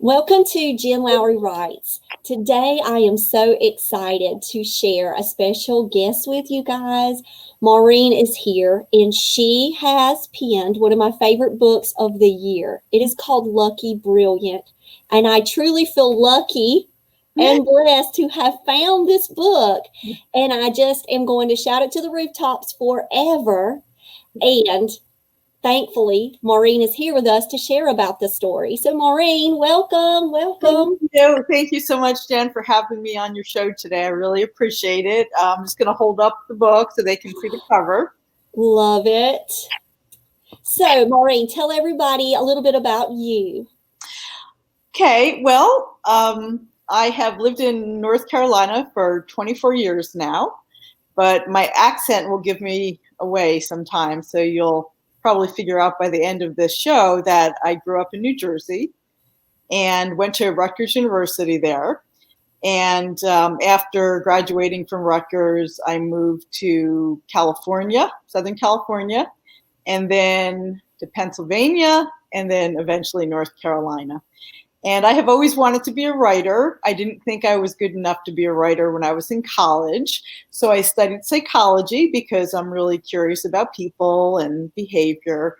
Welcome to Jen Lowry Writes. Today I am so excited to share a special guest with you guys. Maureen is here and she has penned one of my favorite books of the year. It is called Lucky Brilliant, and I truly feel lucky and blessed to have found this book, and I just am going to shout it to the rooftops forever. And thankfully, Maureen is here with us to share about the story. So Maureen, welcome. Thank you so much, Jen, for having me on your show today. I really appreciate it. I'm just going to hold up the book so they can see the cover. Love it. So Maureen, tell everybody a little bit about you. Okay, well, I have lived in North Carolina for 24 years now, but my accent will give me away sometimes, so you'll probably figure out by the end of this show that I grew up in New Jersey and went to Rutgers University there. And after graduating from Rutgers, I moved to California, Southern California, and then to Pennsylvania, and then eventually North Carolina. And I have always wanted to be a writer. I didn't think I was good enough to be a writer when I was in college. So I studied psychology because I'm really curious about people and behavior.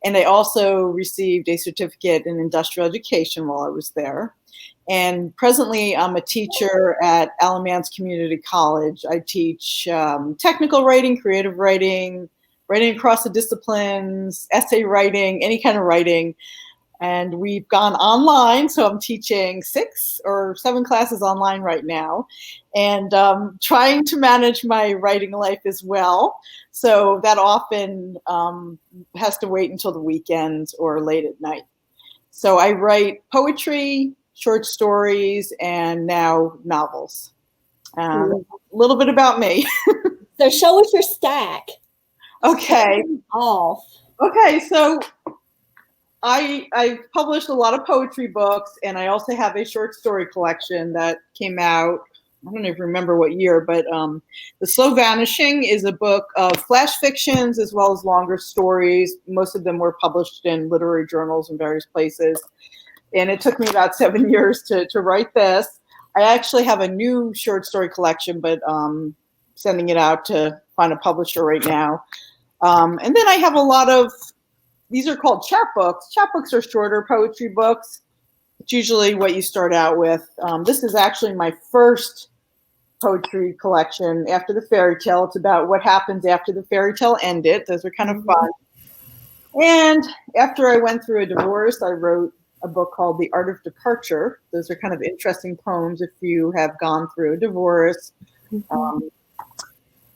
And I also received a certificate in industrial education while I was there. And presently I'm a teacher at Alamance Community College. I teach technical writing, creative writing, writing across the disciplines, essay writing, any kind of writing. And we've gone online, so I'm teaching 6 or 7 classes online right now, and trying to manage my writing life as well. So that often has to wait until the weekends or late at night. So I write poetry, short stories, and now novels. A little bit about me. So show us your stack. Okay. Okay, so I've published a lot of poetry books, and I also have a short story collection that came out, I don't even remember what year, but The Slow Vanishing is a book of flash fictions as well as longer stories. Most of them were published in literary journals in various places. And it took me about 7 years to write this. I actually have a new short story collection, but sending it out to find a publisher right now. And then I have a lot of, these are called chapbooks. Chapbooks are shorter poetry books. It's usually what you start out with. This is actually my first poetry collection after the fairy tale. It's about what happens after the fairy tale ended. Those are kind of fun. And after I went through a divorce, I wrote a book called The Art of Departure. Those are kind of interesting poems if you have gone through a divorce.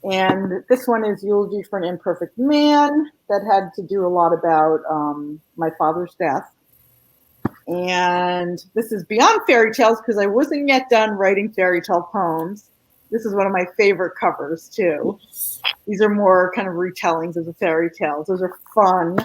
And this one is Eulogy for an Imperfect Man. That had to do a lot about my father's death. And this is beyond fairy tales because I wasn't yet done writing fairy tale poems. This is one of my favorite covers too. These are more kind of retellings of the fairy tales. Those are fun.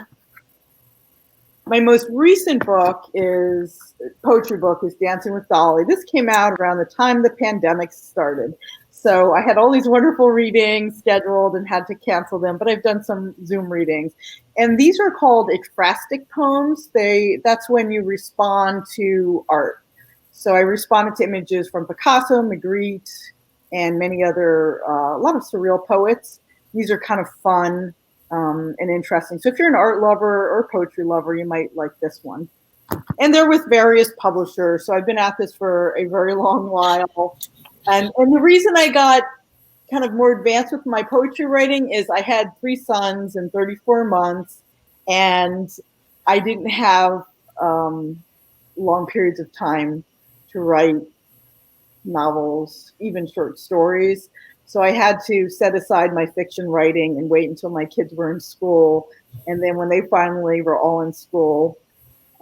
My most recent poetry book is Dancing with Dolly. This came out around the time the pandemic started. So I had all these wonderful readings scheduled and had to cancel them, but I've done some Zoom readings. And these are called ekphrastic poems. That's when you respond to art. So I responded to images from Picasso, Magritte, and many other, a lot of surreal poets. These are kind of fun and interesting. So if you're an art lover or poetry lover, you might like this one. And they're with various publishers. So I've been at this for a very long while. And the reason I got kind of more advanced with my poetry writing is I had 3 sons in 34 months, and I didn't have long periods of time to write novels, even short stories. So I had to set aside my fiction writing and wait until my kids were in school. And then when they finally were all in school,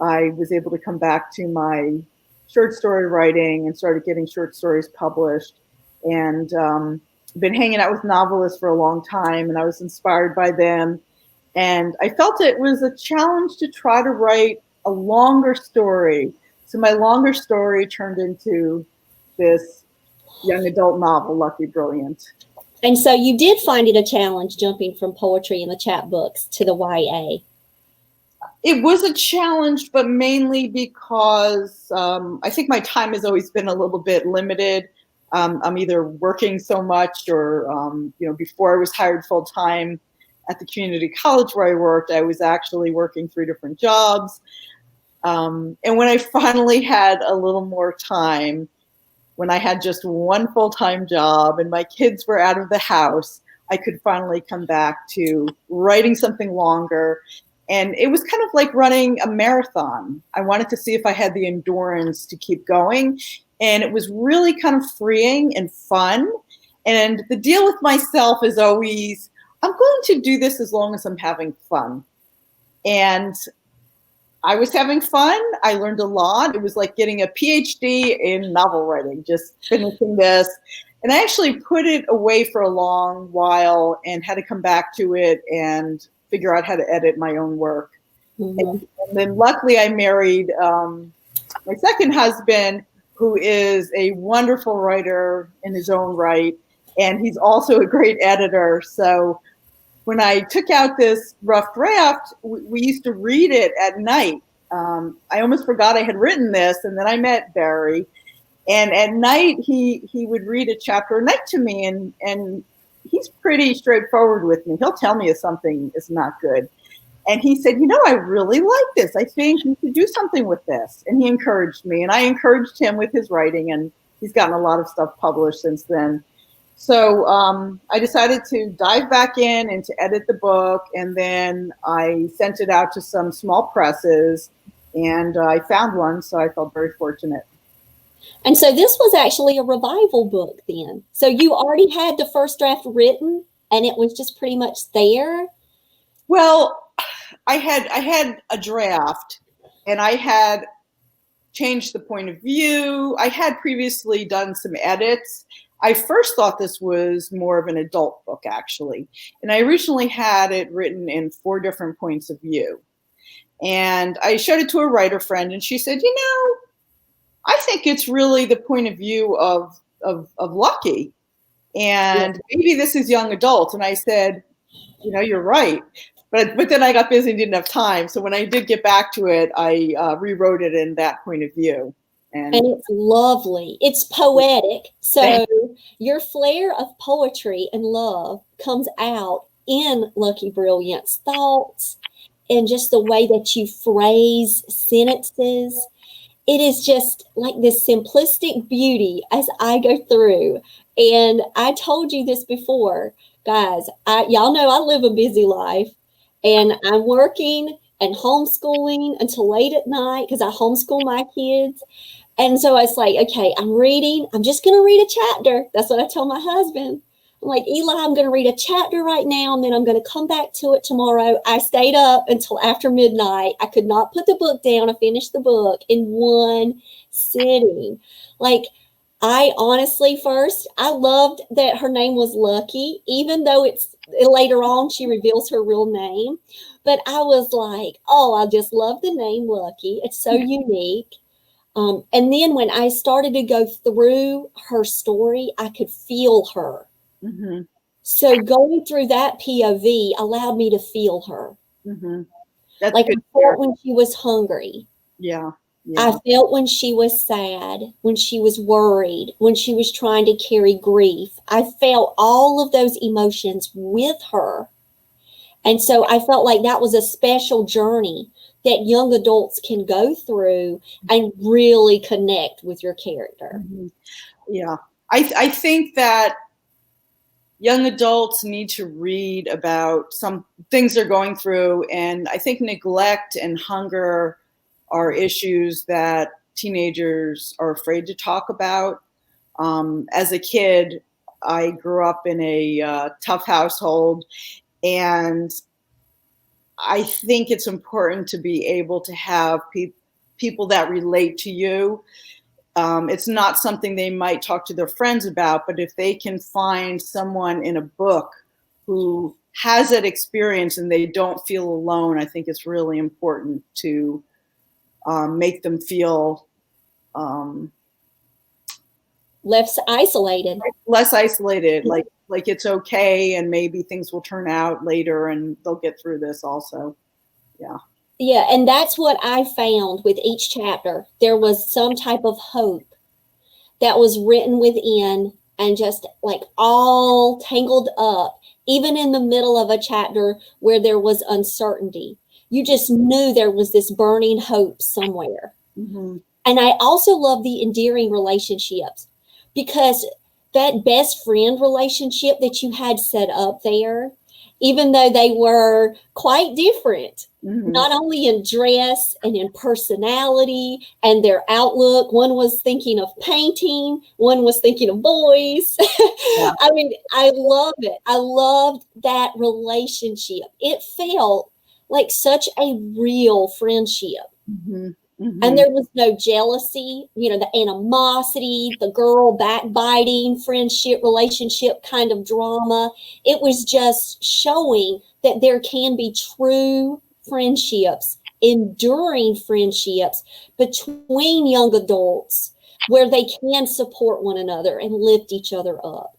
I was able to come back to my short story writing and started getting short stories published, and been hanging out with novelists for a long time, and I was inspired by them. And I felt it was a challenge to try to write a longer story. So my longer story turned into this young adult novel, Lucky Brilliant. And so you did find it a challenge jumping from poetry and the chapbooks to the YA. It was a challenge, but mainly because I think my time has always been a little bit limited. I'm either working so much or, before I was hired full time at the community college where I worked, I was actually working 3 different jobs. And when I finally had a little more time, when I had just one full-time job and my kids were out of the house, I could finally come back to writing something longer. And it was kind of like running a marathon. I wanted to see if I had the endurance to keep going. And it was really kind of freeing and fun. And the deal with myself is always, I'm going to do this as long as I'm having fun. And I was having fun. I learned a lot. It was like getting a PhD in novel writing, just finishing this. And I actually put it away for a long while and had to come back to it and figure out how to edit my own work. And then luckily I married my second husband, who is a wonderful writer in his own right. And he's also a great editor. So when I took out this rough draft, we used to read it at night. I almost forgot I had written this, and then I met Barry. And at night, he would read a chapter a night to me, and he's pretty straightforward with me. He'll tell me if something is not good. And he said, I really like this. I think you should do something with this. And he encouraged me, and I encouraged him with his writing, and he's gotten a lot of stuff published since then. So I decided to dive back in and to edit the book, and then I sent it out to some small presses, and I found one, so I felt very fortunate. And so this was actually a revival book then. So you already had the first draft written, and it was just pretty much there? Well, I had a draft, and I had changed the point of view. I had previously done some edits. I first thought this was more of an adult book, actually. And I originally had it written in 4 different points of view. And I showed it to a writer friend, and she said, I think it's really the point of view of Lucky. And maybe this is young adult. And I said, you're right. But then I got busy and didn't have time. So when I did get back to it, I rewrote it in that point of view. And it's lovely. It's poetic. So your flair of poetry and love comes out in Lucky Brilliant's thoughts and just the way that you phrase sentences. It is just like this simplistic beauty as I go through. And I told you this before, guys, y'all know I live a busy life, and I'm working and homeschooling until late at night because I homeschool my kids. And so it's like, okay, I'm just going to read a chapter. That's what I tell my husband. I'm like, Eli, I'm going to read a chapter right now, and then I'm going to come back to it tomorrow. I stayed up until after midnight. I could not put the book down. I finished the book in one sitting. Like, I honestly, first, I loved that her name was Lucky, even though it's later on she reveals her real name. But I was like, I just love the name Lucky. It's so unique. And then when I started to go through her story, I could feel her. Mm-hmm. So going through that POV allowed me to feel her. Mm-hmm. That's like I felt when she was hungry. Yeah. I felt when she was sad, when she was worried, when she was trying to carry grief. I felt all of those emotions with her. And so I felt like that was a special journey that young adults can go through and really connect with your character. Mm-hmm. Yeah. I think that young adults need to read about some things they're going through. And I think neglect and hunger are issues that teenagers are afraid to talk about. As a kid, I grew up in a tough household, and I think it's important to be able to have people that relate to you. It's not something they might talk to their friends about, but if they can find someone in a book who has that experience and they don't feel alone, I think it's really important to make them feel less isolated. Like it's okay, and maybe things will turn out later and they'll get through this also. Yeah. Yeah, and that's what I found with each chapter. There was some type of hope that was written within and just like all tangled up, even in the middle of a chapter where there was uncertainty. You just knew there was this burning hope somewhere. Mm-hmm. And I also love the endearing relationships because that best friend relationship that you had set up there, even though they were quite different, Mm-hmm. not only in dress and in personality and their outlook. One was thinking of painting, one was thinking of boys. Yeah. I mean, I love it. I loved that relationship. It felt like such a real friendship. Mm-hmm. Mm-hmm. And there was no jealousy, the animosity, the girl backbiting, friendship, relationship kind of drama. It was just showing that there can be true friendships, enduring friendships between young adults where they can support one another and lift each other up.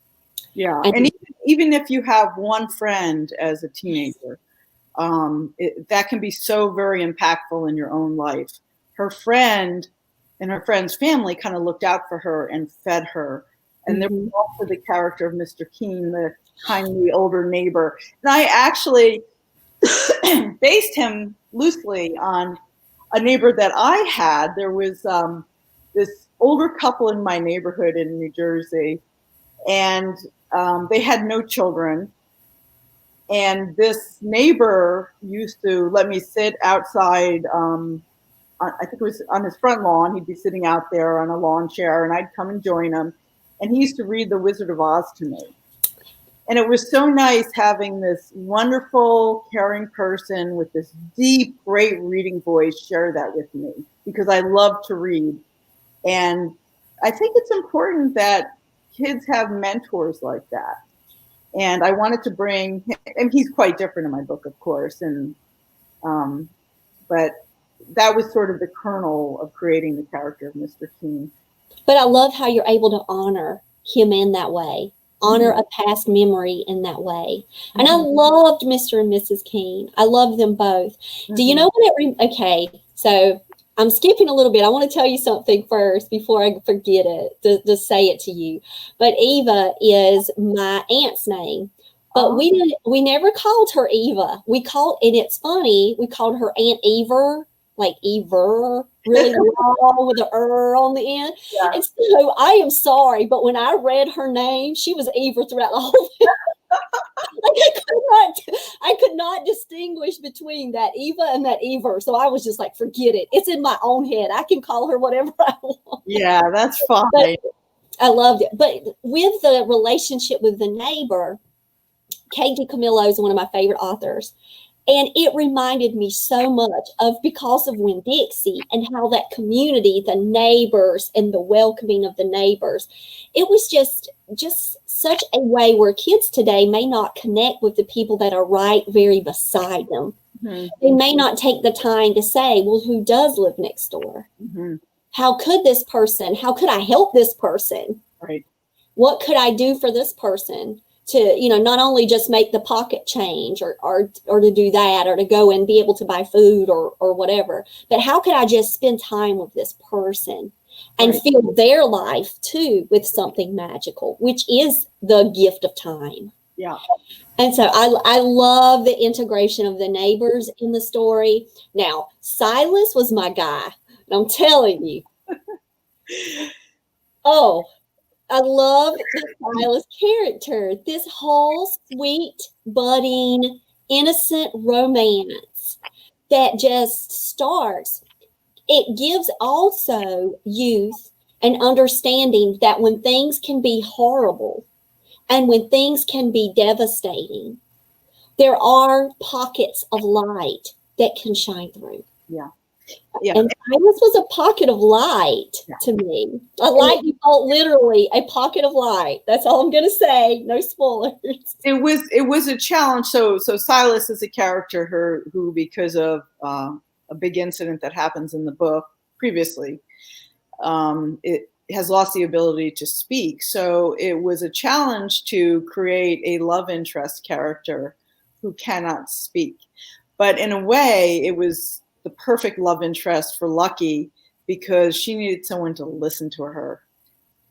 Yeah. And even if you have one friend as a teenager, that can be so very impactful in your own life. Her friend and her friend's family kind of looked out for her and fed her. And there was also the character of Mr. Keene, the kindly older neighbor. And I actually based him loosely on a neighbor that I had. There was this older couple in my neighborhood in New Jersey, and they had no children. And this neighbor used to let me sit outside. I think it was on his front lawn. He'd be sitting out there on a lawn chair, and I'd come and join him. And he used to read The Wizard of Oz to me. And it was so nice having this wonderful, caring person with this deep, great reading voice share that with me, because I love to read. And I think it's important that kids have mentors like that. And I wanted to bring, and he's quite different in my book, of course, and but that was sort of the kernel of creating the character of Mr. Keene. But I love how you're able to honor him in that way, honor a past memory in that way. And I loved Mr. and Mrs. Keene. I love them both. Do you know what okay, so I'm skipping a little bit. I want to tell you something first before I forget it, to say it to you. But Eva is my aunt's name. But we never called her Eva. And it's funny, we called her Aunt Ever, like Ever, really long with an on the end. Yeah. And so I am sorry, but when I read her name, she was Eva throughout the whole thing. I could not distinguish between that Eva and that Ever. So I was just like, forget it. It's in my own head. I can call her whatever I want. Yeah, that's fine. But I loved it. But with the relationship with the neighbor, Kate DiCamillo is one of my favorite authors. And it reminded me so much of Because of Winn-Dixie and how that community, the neighbors and the welcoming of the neighbors, it was just such a way where kids today may not connect with the people that are right very beside them. Mm-hmm. They may not take the time to say, well, who does live next door? Mm-hmm. How could I help this person? Right. What could I do for this person? To, not only just make the pocket change or to do that or to go and be able to buy food or whatever, but how could I just spend time with this person and fill their life too with something magical, which is the gift of time. Yeah. And so I love the integration of the neighbors in the story. Now, Silas was my guy, and I'm telling you. I love the Silas character. This whole sweet, budding, innocent romance that just starts. It gives also youth an understanding that when things can be horrible and when things can be devastating, there are pockets of light that can shine through. Yeah. Yeah. And Silas was a pocket of light to me. A light you felt literally a pocket of light. That's all I'm going to say. No spoilers. It was a challenge. So Silas is a character who because of a big incident that happens in the book previously, it has lost the ability to speak. So it was a challenge to create a love interest character who cannot speak. But in a way, it was the perfect love interest for Lucky because she needed someone to listen to her.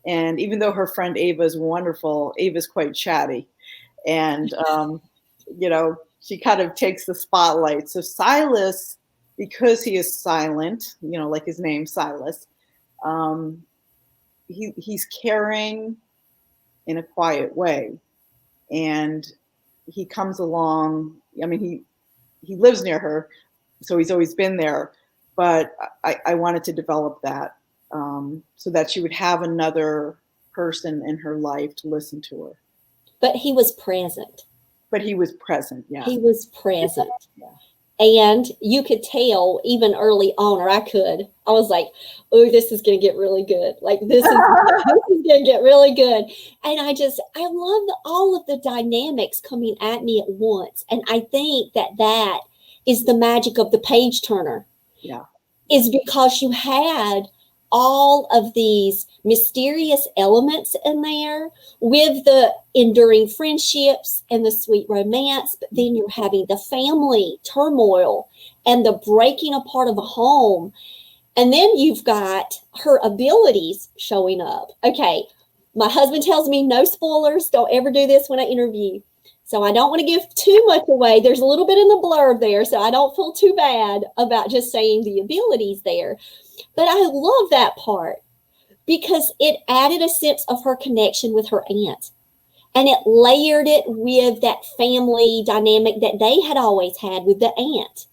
And even though her friend Ava is wonderful, Ava's quite chatty. And, she kind of takes the spotlight. So Silas, because he is silent, like his name, Silas, he's caring in a quiet way. And he comes along. I mean, he lives near her, so he's always been there. But I wanted to develop that so that she would have another person in her life to listen to her. But he was present. But he was present, yeah. He was present. Yeah. And you could tell even early on, or I was like, oh, this is going to get really good. Like, this is going to get really good. And I love all of the dynamics coming at me at once. And I think that is the magic of the page turner. Yeah. Is because you had all of these mysterious elements in there with the enduring friendships and the sweet romance, but then you're having the family turmoil and the breaking apart of a home. And then you've got her abilities showing up. Okay, my husband tells me no spoilers. Don't ever do this when I interview. So I don't want to give too much away. There's a little bit in the blurb there, so I don't feel too bad about just saying the abilities there. But I love that part because it added a sense of her connection with her aunt. And it layered it with that family dynamic that they had always had with the aunt.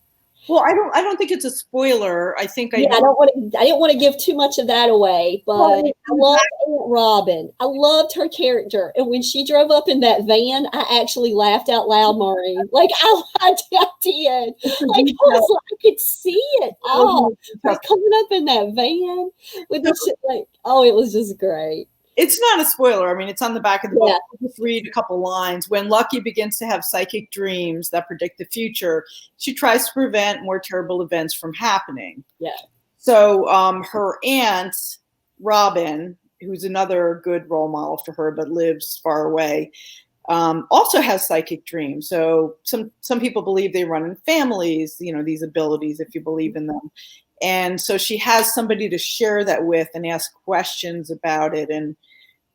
Well, I don't think it's a spoiler. I think I didn't want to give too much of that away, but I loved Aunt Robin. I loved her character. And when she drove up in that van, I actually laughed out loud, Maureen. Like I did. Like I could see it all. Like, coming up in that van with the shit, it was just great. It's not a spoiler. I mean, it's on the back of the book. I'll just read a couple lines. When Lucky begins to have psychic dreams that predict the future, she tries to prevent more terrible events from happening. Yeah. So her aunt, Robin, who's another good role model for her but lives far away, also has psychic dreams. So some people believe they run in families, these abilities, if you believe in them. And so she has somebody to share that with and ask questions about it. And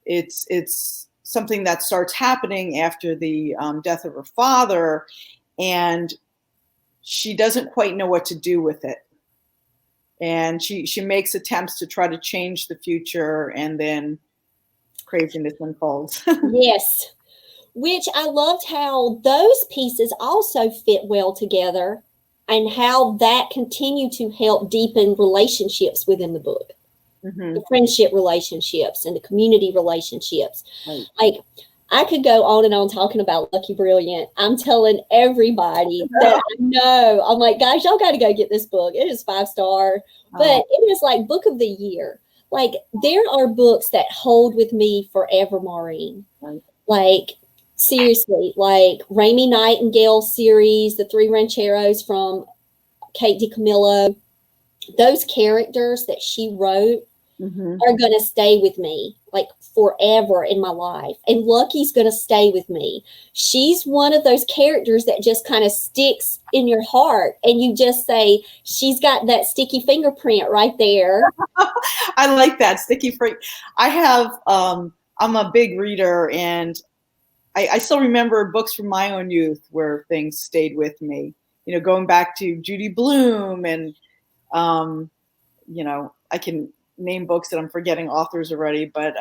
it's something that starts happening after the death of her father. And she doesn't quite know what to do with it. And she makes attempts to try to change the future, and then craziness unfolds. Yes. Which I loved how those pieces also fit well together, and how that continued to help deepen relationships within the book. Mm-hmm. The friendship relationships and the community relationships. Right. Like, I could go on and on talking about Lucky Brilliant. I'm telling everybody that I know. I'm like, guys, y'all got to go get this book. It is 5-star, but it is like book of the year. Like, there are books that hold with me forever, Maureen. Right. Like, seriously, like Raimi Nightingale series, the 3 Rancheros from Kate DiCamillo, those characters that she wrote are going to stay with me like forever in my life. And Lucky's going to stay with me. She's one of those characters that just kind of sticks in your heart, and you just say, she's got that sticky fingerprint right there. I like that, sticky print. I have, I'm a big reader, and I still remember books from my own youth where things stayed with me, going back to Judy Blume, and, I can name books that I'm forgetting authors already, but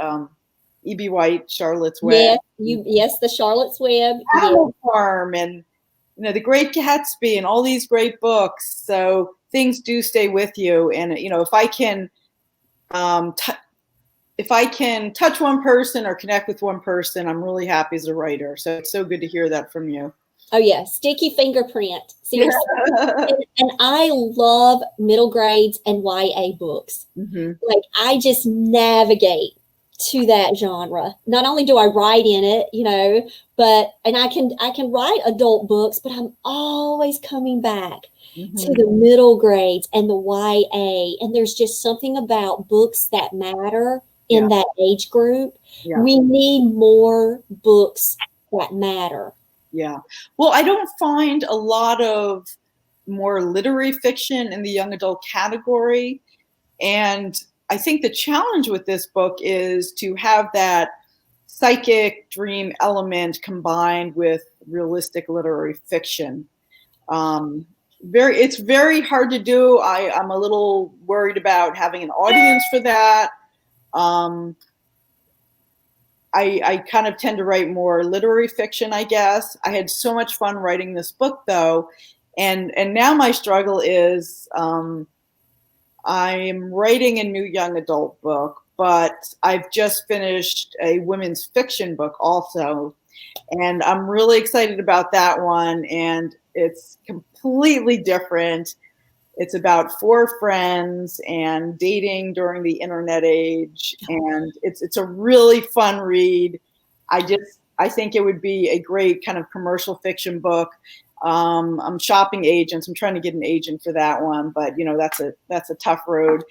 E.B. White, Charlotte's Web. Yes, the Charlotte's Web. Animal Farm, and, The Great Gatsby, and all these great books. So things do stay with you. And, if I can, touch one person or connect with one person, I'm really happy as a writer. So it's so good to hear that from you. Oh, yeah. Sticky fingerprint. Seriously. and I love middle grades and YA books. Mm-hmm. Like, I just navigate to that genre. Not only do I write in it, and I can write adult books, but I'm always coming back to the middle grades and the YA. And there's just something about books that matter in that age group. Yeah. We need more books that matter. Yeah. Well, I don't find a lot of more literary fiction in the young adult category. And I think the challenge with this book is to have that psychic dream element combined with realistic literary fiction. It's very hard to do. I'm a little worried about having an audience for that. I kind of tend to write more literary fiction, I guess. I had so much fun writing this book, though. And now my struggle is I'm writing a new young adult book, but I've just finished a women's fiction book also. And I'm really excited about that one. And it's completely different. It's about 4 friends and dating during the internet age. And it's a really fun read. I think it would be a great kind of commercial fiction book. I'm shopping agents. I'm trying to get an agent for that one, but that's a tough road.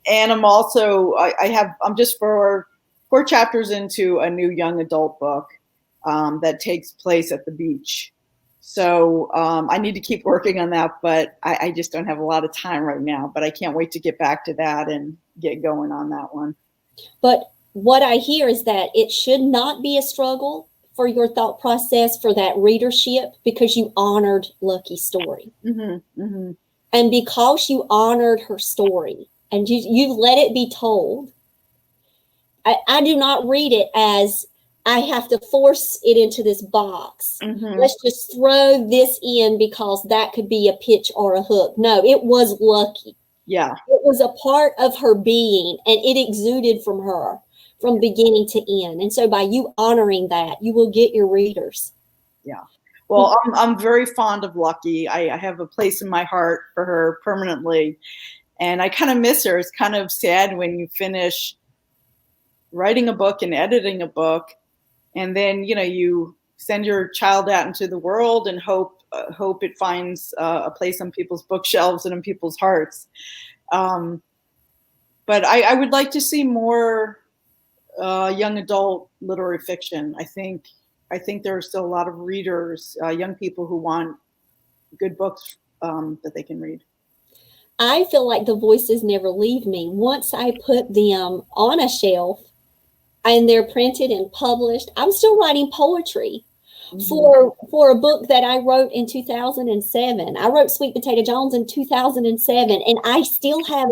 And I'm also, I'm just 4 chapters into a new young adult book that takes place at the beach. So I need to keep working on that, but I just don't have a lot of time right now. But I can't wait to get back to that and get going on that one. But what I hear is that it should not be a struggle for your thought process for that readership, because you honored Lucky's story. Mm-hmm, mm-hmm. And because you honored her story and you let it be told, I do not read it as I have to force it into this box. Mm-hmm. Let's just throw this in because that could be a pitch or a hook. No, it was Lucky. Yeah. It was a part of her being, and it exuded from her from beginning to end. And so by you honoring that, you will get your readers. Yeah. Well, I'm very fond of Lucky. I have a place in my heart for her permanently. And I kind of miss her. It's kind of sad when you finish writing a book and editing a book, and then, you send your child out into the world and hope it finds a place on people's bookshelves and in people's hearts. But I would like to see more young adult literary fiction. I think there are still a lot of readers, young people who want good books that they can read. I feel like the voices never leave me. Once I put them on a shelf and they're printed and published, I'm still writing poetry. Mm-hmm. for a book that I wrote in 2007. I wrote Sweet Potato Jones in 2007, and I still have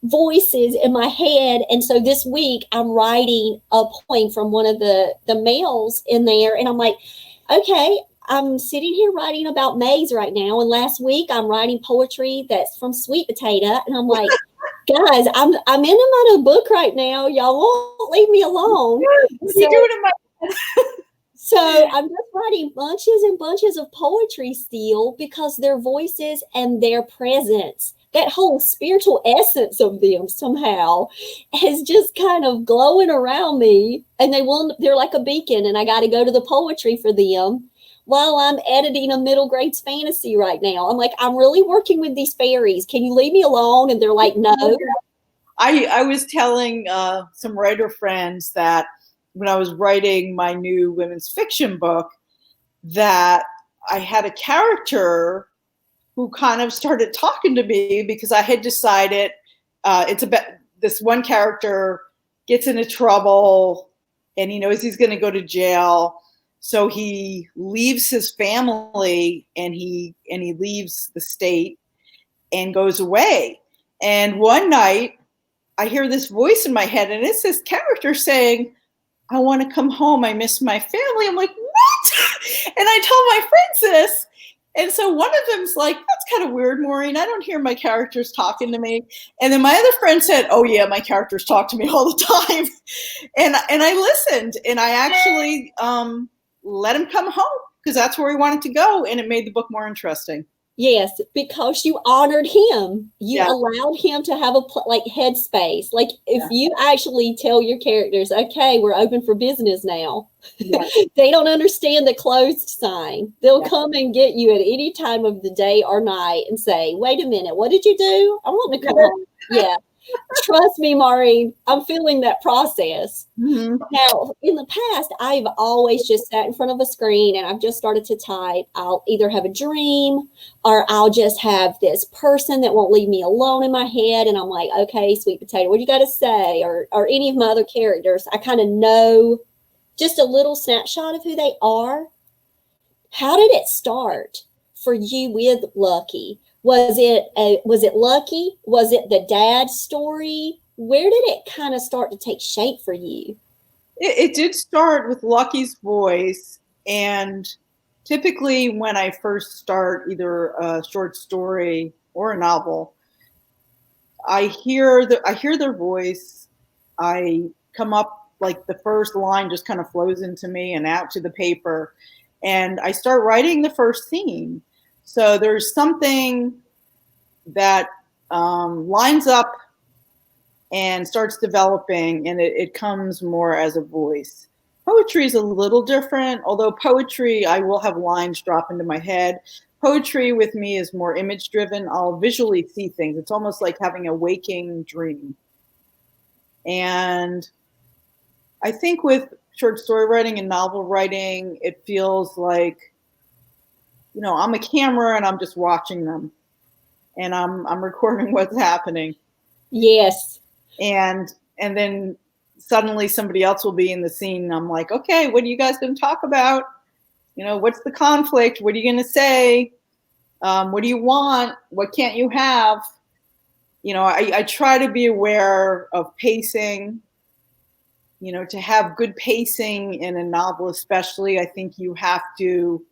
voices in my head. And so this week I'm writing a poem from one of the males in there, and I'm like, okay, I'm sitting here writing about maize right now, and last week I'm writing poetry that's from Sweet Potato, and I'm like, guys, I'm in my book right now. Y'all won't leave me alone. What are you doing in my So I'm just writing bunches and bunches of poetry still, because their voices and their presence, that whole spiritual essence of them somehow is just kind of glowing around me. And they're like a beacon, and I got to go to the poetry for them while I'm editing a middle grades fantasy right now. I'm like, I'm really working with these fairies. Can you leave me alone? And they're like, no. I was telling some writer friends that when I was writing my new women's fiction book, that I had a character who kind of started talking to me, because I had decided it's about this one character gets into trouble and he knows he's going to go to jail. So he leaves his family and he leaves the state and goes away. And one night I hear this voice in my head, and it's this character saying, I want to come home. I miss my family. I'm like, what? And I tell my friends this. And so one of them's like, that's kind of weird, Maureen. I don't hear my characters talking to me. And then my other friend said, oh yeah, my characters talk to me all the time. And I listened, and I actually let him come home, because that's where he wanted to go. And it made the book more interesting. Yes, because you honored him. You allowed him to have a headspace. Like if you actually tell your characters, okay, we're open for business now. Yeah. They don't understand the closed sign. They'll come and get you at any time of the day or night and say, wait a minute, what did you do? I want to come home. Yeah. Trust me, Maureen, I'm feeling that process. Mm-hmm. Now, in the past, I've always just sat in front of a screen and I've just started to type. I'll either have a dream or I'll just have this person that won't leave me alone in my head. And I'm like, okay, sweet potato, what do you got to say? Or any of my other characters. I kind of know just a little snapshot of who they are. How did it start for you with Lucky? Was it Lucky? Was it the dad story? Where did it kind of start to take shape for you? It did start with Lucky's voice, and typically when I first start either a short story or a novel, I hear their voice. I come up, like the first line just kind of flows into me and out to the paper, and I start writing the first scene. So there's something that lines up and starts developing, and it comes more as a voice. Poetry is a little different, although poetry, I will have lines drop into my head. Poetry with me is more image driven. I'll visually see things. It's almost like having a waking dream. And I think with short story writing and novel writing, it feels like, I'm a camera and I'm just watching them, and I'm recording what's happening. Yes. And then suddenly somebody else will be in the scene, and I'm like, okay, what are you guys going to talk about? What's the conflict? What are you going to say? What do you want? What can't you have? I try to be aware of pacing. To have good pacing in a novel, especially, I think you have to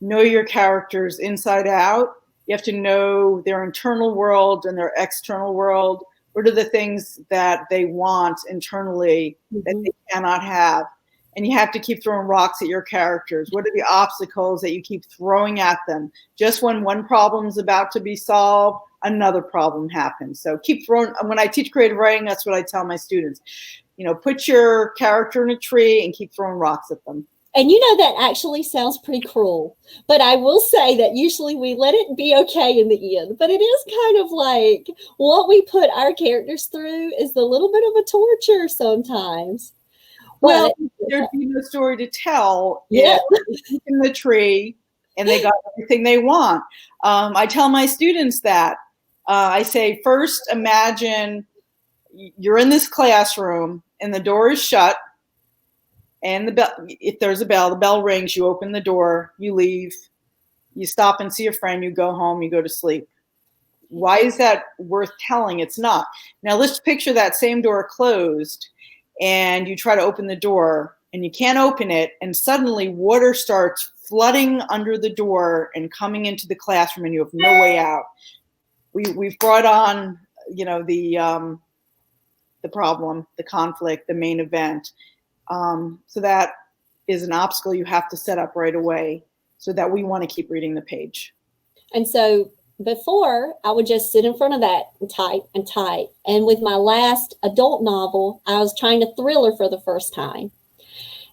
know your characters inside out. You have to know their internal world and their external world. What are the things that they want internally that they cannot have? And you have to keep throwing rocks at your characters. What are the obstacles that you keep throwing at them? Just when one problem's about to be solved, another problem happens. So keep throwing. When I teach creative writing, that's what I tell my students. Put your character in a tree and keep throwing rocks at them. And that actually sounds pretty cruel, but I will say that usually we let it be okay in the end. But it is kind of like what we put our characters through is a little bit of a torture sometimes. Well, there'd be no story to tell if they're in the tree and they got everything they want. I tell my students that. I say, first imagine you're in this classroom and the door is shut. And the bell, if there's a bell, the bell rings, you open the door, you leave, you stop and see a friend, you go home, you go to sleep. Why is that worth telling? It's not. Now let's picture that same door closed and you try to open the door and you can't open it, and suddenly water starts flooding under the door and coming into the classroom and you have no way out. We've brought on, the problem, the conflict, the main event. So that is an obstacle you have to set up right away so that we want to keep reading the page. And so before, I would just sit in front of that and type and type. And with my last adult novel, I was trying to thriller for the first time.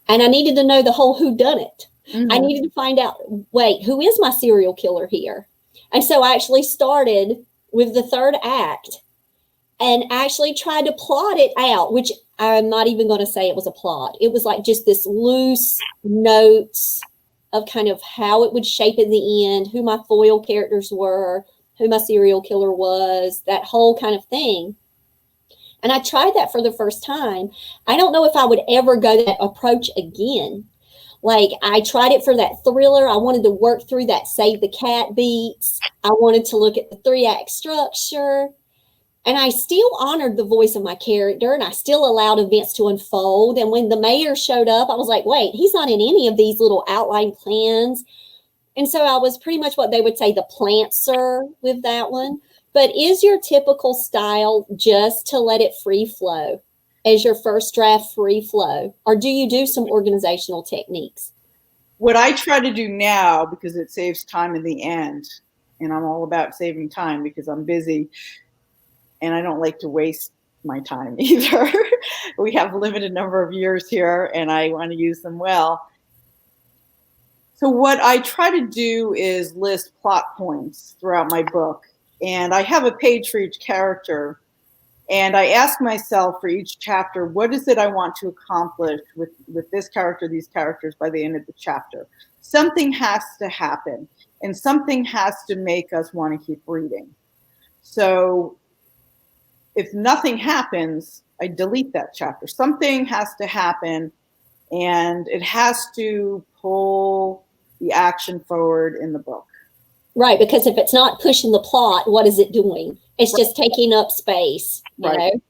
And I needed to know the whole whodunit. Mm-hmm. I needed to find out, wait, who is my serial killer here? And so I actually started with the third act and actually tried to plot it out, which I'm not even going to say it was a plot. It was like just this loose notes of kind of how it would shape in the end, who my foil characters were, who my serial killer was, that whole kind of thing. And I tried that for the first time. I don't know if I would ever go that approach again. Like, I tried it for that thriller. I wanted to work through that save the cat beats. I wanted to look at the 3-act structure. And I still honored the voice of my character, and I still allowed events to unfold. And when the mayor showed up, I was like, wait, he's not in any of these little outline plans. And so I was pretty much what they would say the plantser with that one. But is your typical style just to let it free flow as your first draft free flow? Or do you do some organizational techniques? What I try to do now, because it saves time in the end, and I'm all about saving time because I'm busy, and I don't like to waste my time either. We have a limited number of years here, and I want to use them well. So what I try to do is list plot points throughout my book, and I have a page for each character. And I ask myself for each chapter, what is it I want to accomplish with this character, these characters by the end of the chapter? Something has to happen, and something has to make us want to keep reading. So if nothing happens, I delete that chapter. Something has to happen, and it has to pull the action forward in the book. Right, because if it's not pushing the plot, what is it doing? It's just taking up space, you know?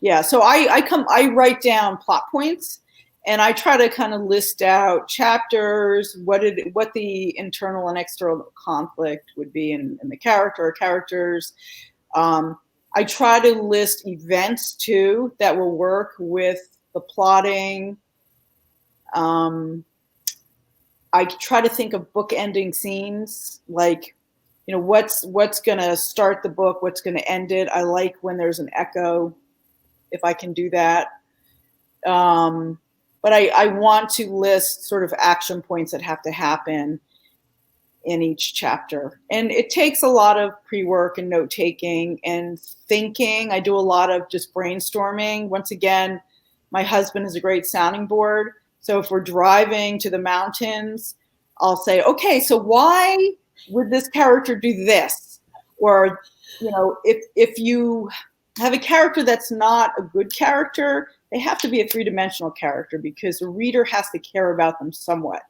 Yeah, so I write down plot points, and I try to kind of list out chapters, what the internal and external conflict would be in the character or characters. I try to list events too that will work with the plotting. I try to think of book-ending scenes, like, you know, what's going to start the book, what's going to end it. I like when there's an echo, if I can do that. But I want to list sort of action points that have to happen in each chapter. And it takes a lot of pre-work and note-taking and thinking. I do a lot of just brainstorming. Once again, my husband is a great sounding board. So if we're driving to the mountains, I'll say, okay, so why would this character do this? Or, you know, if you have a character that's not a good character, they have to be a three-dimensional character because the reader has to care about them somewhat.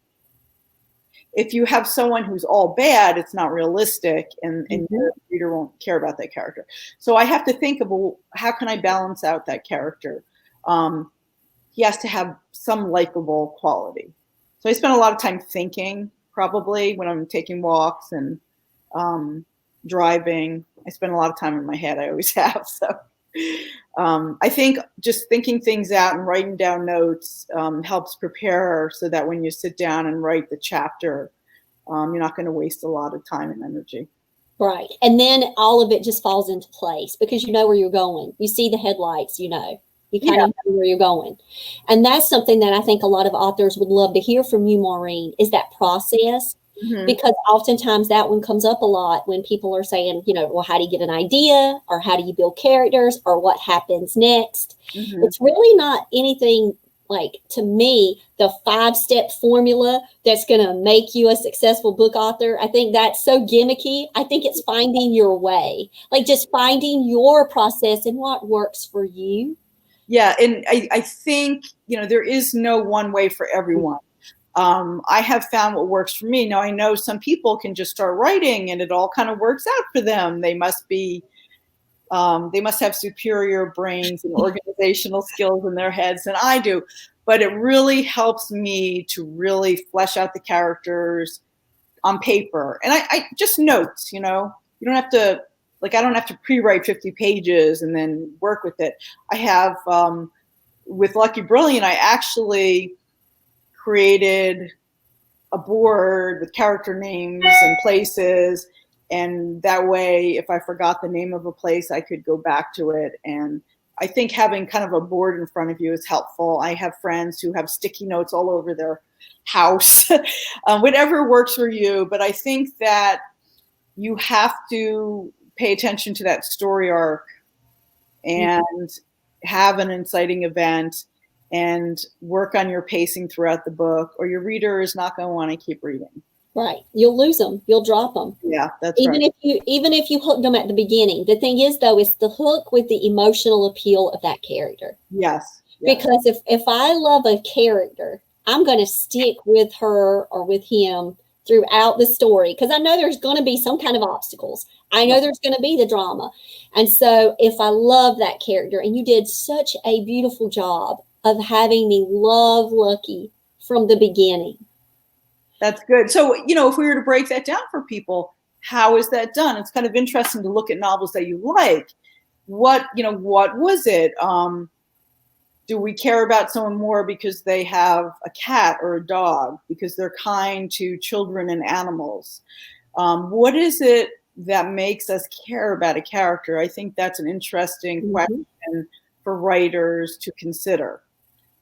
If you have someone who's all bad, it's not realistic, and the reader won't care about that character. So I have to think of, well, how can I balance out that character? He has to have some likable quality. So I spend a lot of time thinking, probably, when I'm taking walks and driving. I spend a lot of time in my head. I always have. So I think just thinking things out and writing down notes helps prepare so that when you sit down and write the chapter, you're not going to waste a lot of time and energy. Right. And then all of it just falls into place because you know where you're going. You see the headlights, you know. You kind of know where you're going. And that's something that I think a lot of authors would love to hear from you, Maureen, is that process. Mm-hmm. Because oftentimes that one comes up a lot when people are saying, you know, well, how do you get an idea, or how do you build characters, or what happens next? Mm-hmm. It's really not anything like, to me, the 5-step formula that's going to make you a successful book author. I think that's so gimmicky. I think it's finding your way, like just finding your process and what works for you. Yeah, and I think, you know, there is no one way for everyone. I have found what works for me. Now, I know some people can just start writing and it all kind of works out for them. They must have superior brains and organizational skills in their heads than I do. But it really helps me to really flesh out the characters on paper. And I just notes, you know, you don't have to, like, I don't have to pre-write 50 pages and then work with it. I have, with Lucky Brilliant, I actually created a board with character names and places. And that way, if I forgot the name of a place, I could go back to it. And I think having kind of a board in front of you is helpful. I have friends who have sticky notes all over their house, whatever works for you. But I think that you have to pay attention to that story arc and have an inciting event and work on your pacing throughout the book, or your reader is not going to want to keep reading. Right. You'll lose them. You'll drop them. Yeah, that's even right. Even if you hooked them at the beginning. The thing is, though, it's the hook with the emotional appeal of that character. Yes. Because if I love a character, I'm going to stick with her or with him throughout the story, because I know there's going to be some kind of obstacles. I know there's going to be the drama. And so if I love that character, and you did such a beautiful job of having me love Lucky from the beginning. That's good. So, you know, if we were to break that down for people, how is that done? It's kind of interesting to look at novels that you like. What was it? Do we care about someone more because they have a cat or a dog, because they're kind to children and animals? What is it that makes us care about a character? I think that's an interesting question for writers to consider.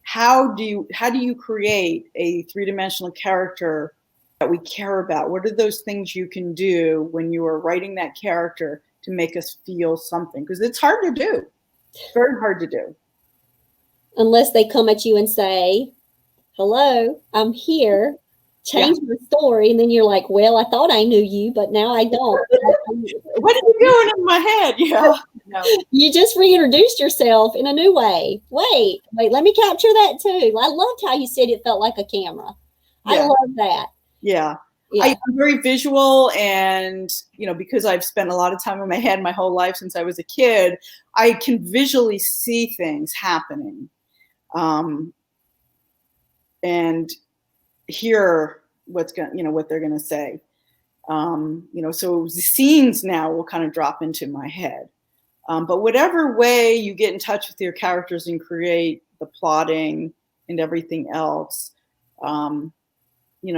How do you create a three-dimensional character that we care about? What are those things you can do when you are writing that character to make us feel something? Because it's hard to do. Very hard to do. Unless they come at you and say, hello, I'm here. Change my story. And then you're like, well, I thought I knew you, but now I don't. What are you doing in my head? Yeah. No. You just reintroduced yourself in a new way. Wait, let me capture that too. I loved how you said it felt like a camera. Yeah. I love that. Yeah. I'm very visual, and because I've spent a lot of time in my head my whole life since I was a kid, I can visually see things happening, and hear what they're going to say. So the scenes now will kind of drop into my head. But whatever way you get in touch with your characters and create the plotting and everything else,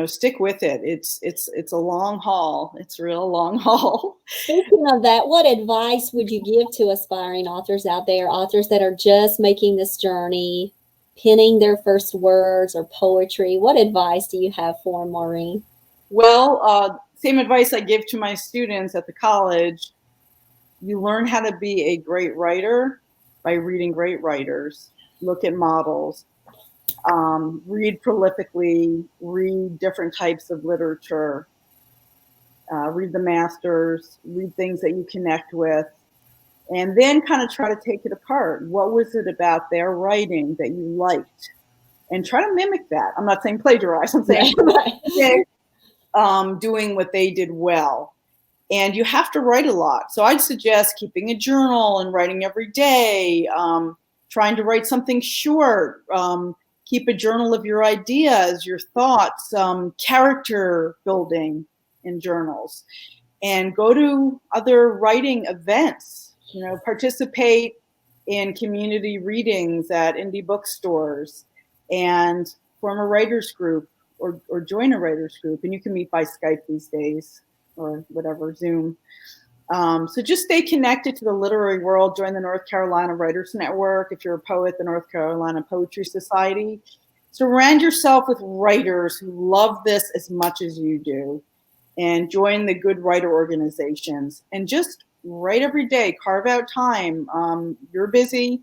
stick with it. It's a long haul. It's a real long haul. Speaking of that, what advice would you give to aspiring authors out there, authors that are just making this journey, penning their first words or poetry? What advice do you have for them, Maureen? Well, same advice I give to my students at the college. You learn how to be a great writer by reading great writers. Look at models. Read prolifically, read different types of literature, read the masters, read things that you connect with, and then kind of try to take it apart. What was it about their writing that you liked? And try to mimic that. I'm not saying plagiarize, I'm saying doing what they did well. And you have to write a lot. So I'd suggest keeping a journal and writing every day, trying to write something short, keep a journal of your ideas, your thoughts, character building in journals, and go to other writing events, participate in community readings at indie bookstores, and form a writers group or join a writers group. And you can meet by Skype these days or whatever, Zoom. So just stay connected to the literary world. Join the North Carolina Writers Network. If you're a poet, the North Carolina Poetry Society. Surround yourself with writers who love this as much as you do, and join the good writer organizations. And just write every day. Carve out time. You're busy.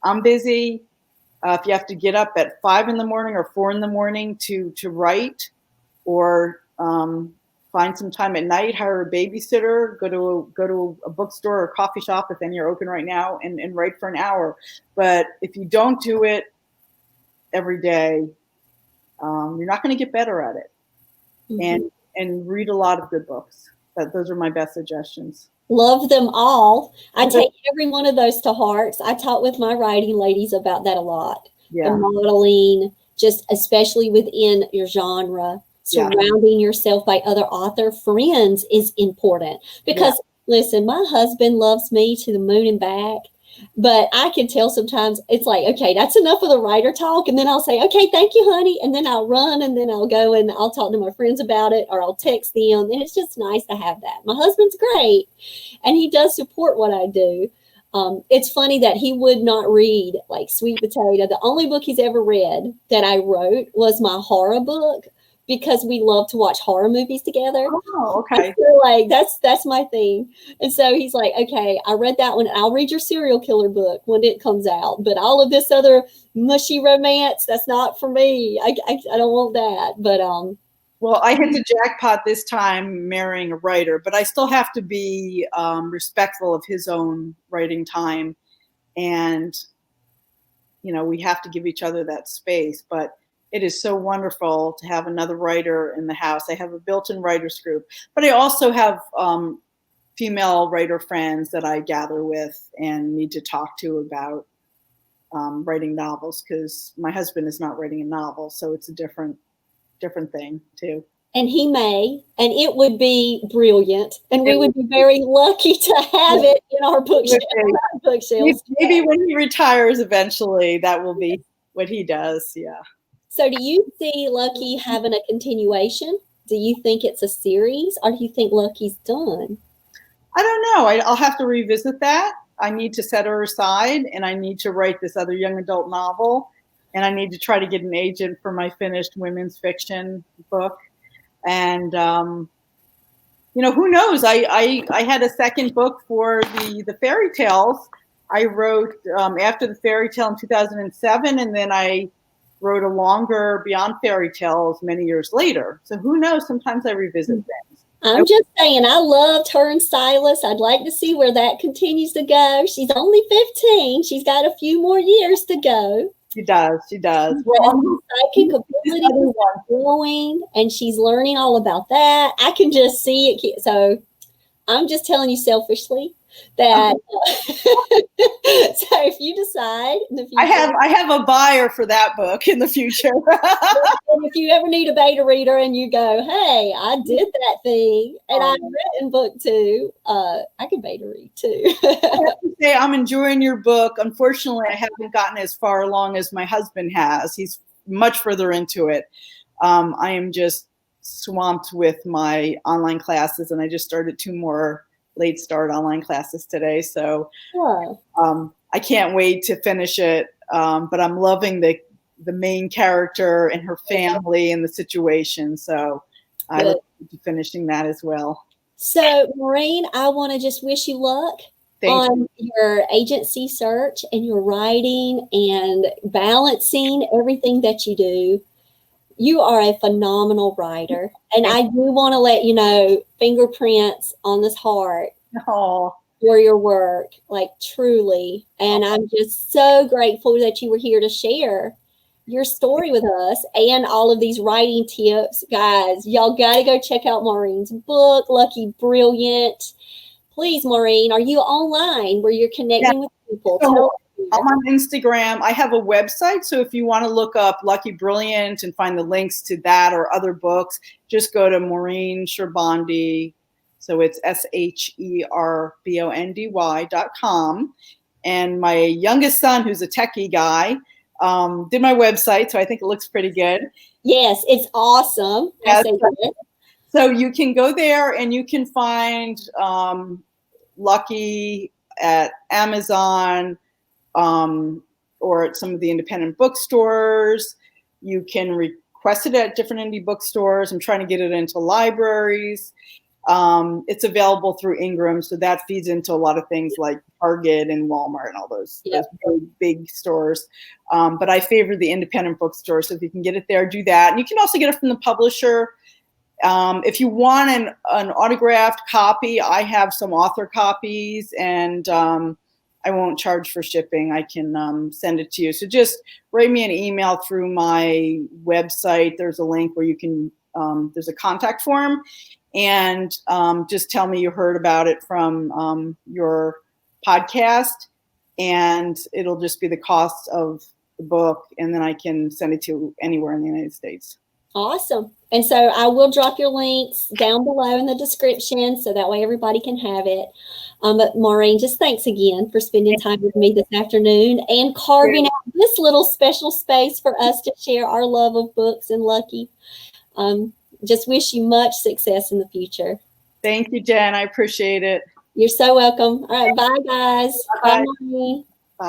I'm busy. If you have to get up at 5 in the morning or 4 in the morning to write, or find some time at night, hire a babysitter, go to a bookstore or coffee shop if any are open right now, and write for an hour. But if you don't do it every day, you're not going to get better at it. Mm-hmm. And read a lot of good books. Those are my best suggestions. Love them all. I take every one of those to heart. I talk with my writing ladies about that a lot. Yeah. The modeling, just especially within your genre. Surrounding yourself by other author friends is important, because listen, my husband loves me to the moon and back, but I can tell sometimes it's like, okay, that's enough of the writer talk. And then I'll say, okay, thank you, honey. And then I'll run, and then I'll go and I'll talk to my friends about it, or I'll text them. And it's just nice to have that. My husband's great, and he does support what I do. It's funny that he would not read like Sweet Potato. The only book he's ever read that I wrote was my horror book, because we love to watch horror movies together. Oh, okay. So like that's my thing. And so he's like, okay, I read that one. I'll read your serial killer book when it comes out. But all of this other mushy romance, that's not for me. I don't want that. But well, I hit the jackpot this time marrying a writer, but I still have to be respectful of his own writing time, and we have to give each other that space. But it is so wonderful to have another writer in the house. I have a built-in writers group, but I also have female writer friends that I gather with and need to talk to about writing novels, because my husband is not writing a novel, so it's a different thing too. And he may, and it would be brilliant, and we would be very lucky to have it in our bookshelves. Maybe when he retires eventually, that will be what he does. Yeah. So do you see Lucky having a continuation? Do you think it's a series, or do you think Lucky's done? I don't know. I'll have to revisit that. I need to set her aside, and I need to write this other young adult novel, and I need to try to get an agent for my finished women's fiction book. And, who knows? I had a second book for the fairy tales I wrote after the fairy tale in 2007, and then I wrote a longer Beyond Fairy Tales many years later. So who knows? Sometimes I revisit things. I'm just saying, I loved her and Silas. I'd like to see where that continues to go. She's only 15. She's got a few more years to go. She does. She does. Well, psychic ability is growing, and she's learning all about that. I can just see it. So I'm just telling you selfishly that so if you decide in the future, I have a buyer for that book in the future. if you ever need a beta reader and you go, hey, I did that thing and I've written book 2, I can beta read too. I have to say, I'm enjoying your book. Unfortunately, I haven't gotten as far along as my husband has. He's much further into it. I am just swamped with my online classes, and I just started 2 more late start online classes today. So I can't wait to finish it. But I'm loving the main character and her family and the situation. So I look forward to finishing that as well. So Maureen, I want to just wish you luck on your agency search and your writing and balancing everything that you do. You are a phenomenal writer. And I do want to let you know, fingerprints on this heart for your work, like truly. And I'm just so grateful that you were here to share your story with us and all of these writing tips. Guys, y'all got to go check out Maureen's book, Lucky Brilliant. Please, Maureen, are you online where you're connecting with people? So, I'm on Instagram. I have a website, so if you want to look up Lucky Brilliant and find the links to that or other books, just go to Maureen Sherbondy. So it's SHERBONDY.com. And my youngest son, who's a techie guy, did my website, so I think it looks pretty good. Yes, it's awesome. Yes. So you can go there and you can find Lucky at Amazon, or at some of the independent bookstores. You can request it at different indie bookstores. I'm trying to get it into libraries. It's available through Ingram, so that feeds into a lot of things like Target and Walmart and all those big stores. But I favor the independent bookstore, so if you can get it there, do that. And you can also get it from the publisher. If you want an autographed copy, I have some author copies, and I won't charge for shipping. I can send it to you. So just write me an email through my website. There's a link where you can, there's a contact form, and just tell me you heard about it from your podcast, and it'll just be the cost of the book, and then I can send it to anywhere in the United States. Awesome. And so I will drop your links down below in the description so that way everybody can have it. But Maureen, just thanks again for spending time with me this afternoon and carving out this little special space for us to share our love of books and Lucky. Just wish you much success in the future. Thank you, Jen. I appreciate it. You're so welcome. All right. Bye, guys. Bye. Bye, Maureen. Bye.